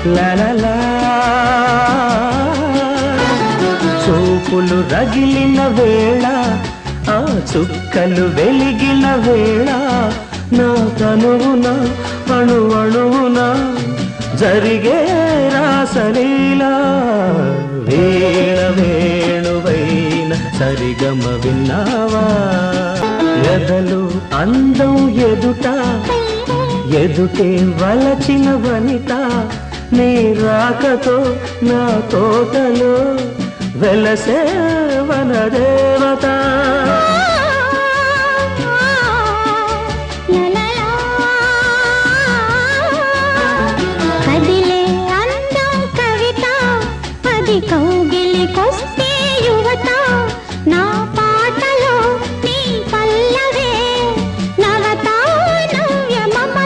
లలలా చూపులు రగిలిన వేళ ఆ చుక్కలు వెలిగిన వేళ నా తనువున అణువణువున జరిగే రాసలీలా వీణ వేణువైన సరిగమ విన్నావా ఎదలు అందం ఎదుట ఎదుటే వలచిన వనిత నీ రాకతో నా తోటలో వెలసే వనదేవత కదిలే అందం కవిత అది కౌగిలికొస్తే యువత